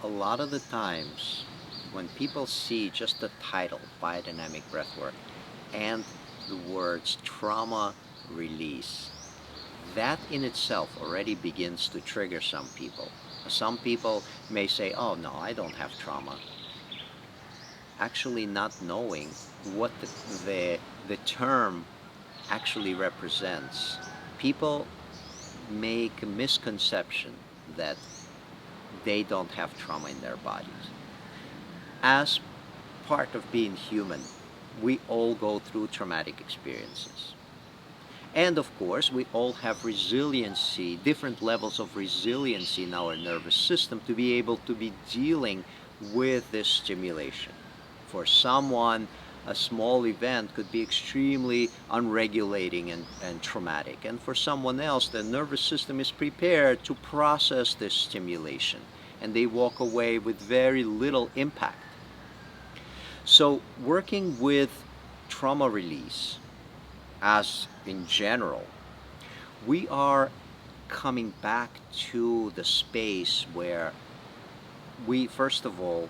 a lot of the times when people see just the title, Biodynamic Breathwork, and the words trauma release, that in itself already begins to trigger some people. Some people may say, oh no, I don't have trauma. Actually not knowing what the term actually represents. People make a misconception that they don't have trauma in their bodies. As part of being human, we all go through traumatic experiences. And of course, we all have resiliency, different levels of resiliency in our nervous system to be able to be dealing with this stimulation. For someone, a small event could be extremely unregulating and traumatic. And for someone else, the nervous system is prepared to process this stimulation, and they walk away with very little impact. So working with trauma release, as in general, we are coming back to the space where we, first of all,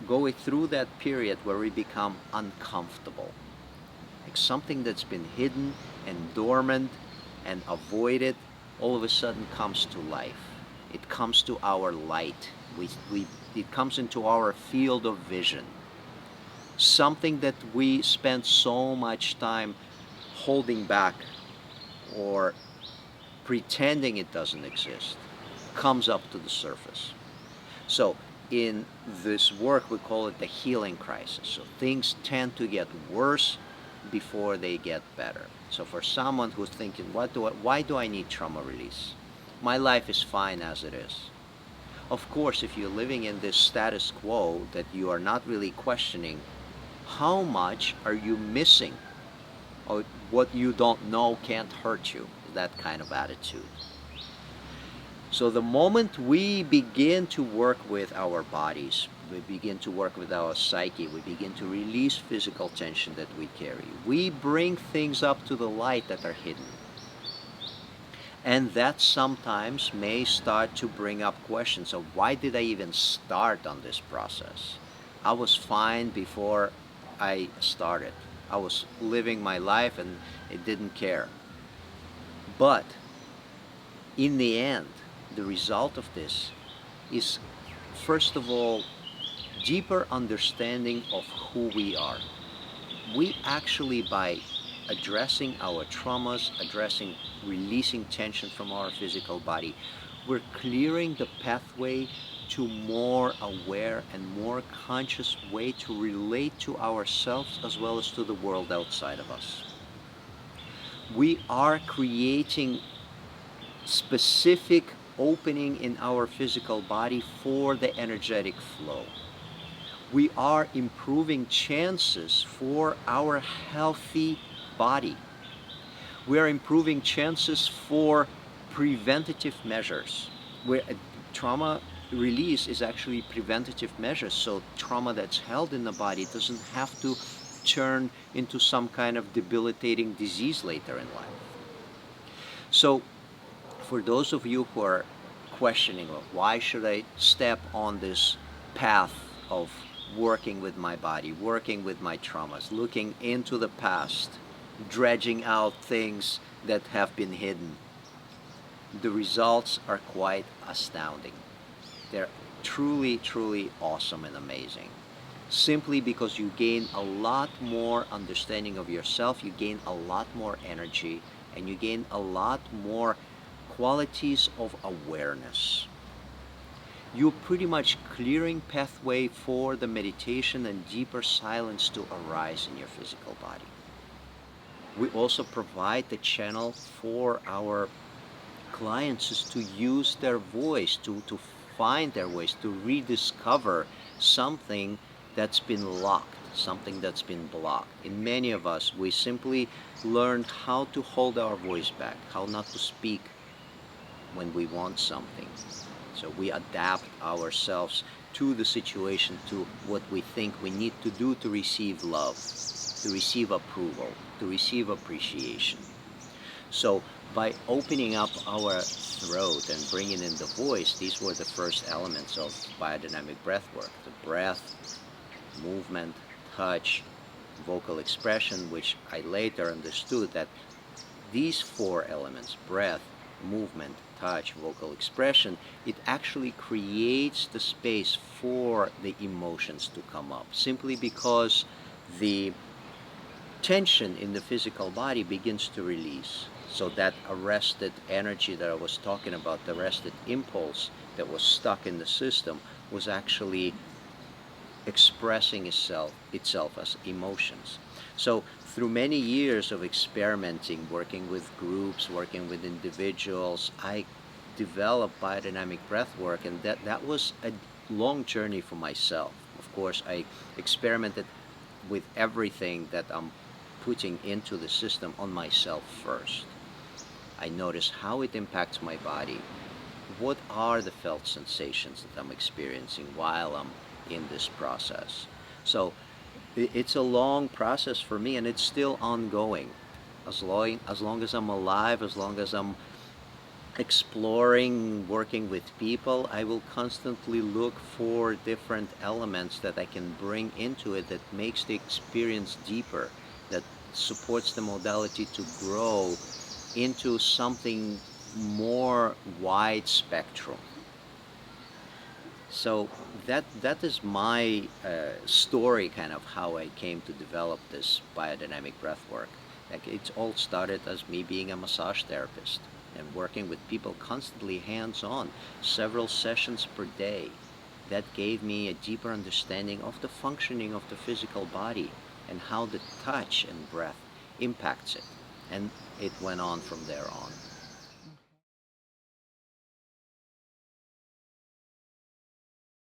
go through that period where we become uncomfortable. Like something that's been hidden and dormant and avoided all of a sudden comes to life. It comes to our light. It comes into our field of vision. Something that we spent so much time holding back or pretending it doesn't exist comes up to the surface. So in this work, we call it the healing crisis. So things tend to get worse before they get better. So for someone who's thinking, why do I need trauma release? My life is fine as it is. Of course, if you're living in this status quo that you are not really questioning, how much are you missing? Or what you don't know can't hurt you, that kind of attitude. So the moment we begin to work with our bodies, we begin to work with our psyche, we begin to release physical tension that we carry, we bring things up to the light that are hidden. And that sometimes may start to bring up questions of why did I even start on this process? I was fine before I started. I was living my life and it didn't care. But in the end, the result of this is, first of all, deeper understanding of who we are. We actually, by addressing our traumas, releasing tension from our physical body, we're clearing the pathway to more aware and more conscious way to relate to ourselves as well as to the world outside of us. We are creating specific opening in our physical body for the energetic flow. We are improving chances for our healthy body. We are improving chances for preventative measures, where trauma release is actually preventative measures. So trauma that's held in the body doesn't have to turn into some kind of debilitating disease later in life. So for those of you who are questioning, well, why should I step on this path of working with my body, working with my traumas, looking into the past, dredging out things that have been hidden, the results are quite astounding. They're truly, truly awesome and amazing. Simply because you gain a lot more understanding of yourself, you gain a lot more energy, and you gain a lot more qualities of awareness. You're pretty much clearing pathway for the meditation and deeper silence to arise in your physical body. We also provide the channel for our clients to use their voice, to find their ways, to rediscover something that's been locked, something that's been blocked. In many of us, we simply learned how to hold our voice back, how not to speak when we want something. So we adapt ourselves to the situation, to what we think we need to do to receive love, to receive approval, to receive appreciation. So by opening up our throat and bringing in the voice, these were the first elements of biodynamic breath work: the breath, movement, touch, vocal expression, which I later understood that these four elements, breath, movement, touch, vocal expression, it actually creates the space for the emotions to come up, simply because the tension in the physical body begins to release. So that arrested energy that I was talking about, the arrested impulse that was stuck in the system, was actually expressing itself as emotions. So through many years of experimenting, working with groups, working with individuals, I developed biodynamic breath work, and that was a long journey for myself. Of course, I experimented with everything that I'm putting into the system on myself first. I notice how it impacts my body. What are the felt sensations that I'm experiencing while I'm in this process? So it's a long process for me, and it's still ongoing. As long as I'm alive, as long as I'm exploring, working with people, I will constantly look for different elements that I can bring into it that makes the experience deeper, that supports the modality to grow into something more wide spectrum. So that is my story, kind of how I came to develop this biodynamic breath work. Like, it all started as me being a massage therapist and working with people constantly hands-on, several sessions per day. That gave me a deeper understanding of the functioning of the physical body and how the touch and breath impacts it. And it went on from there on.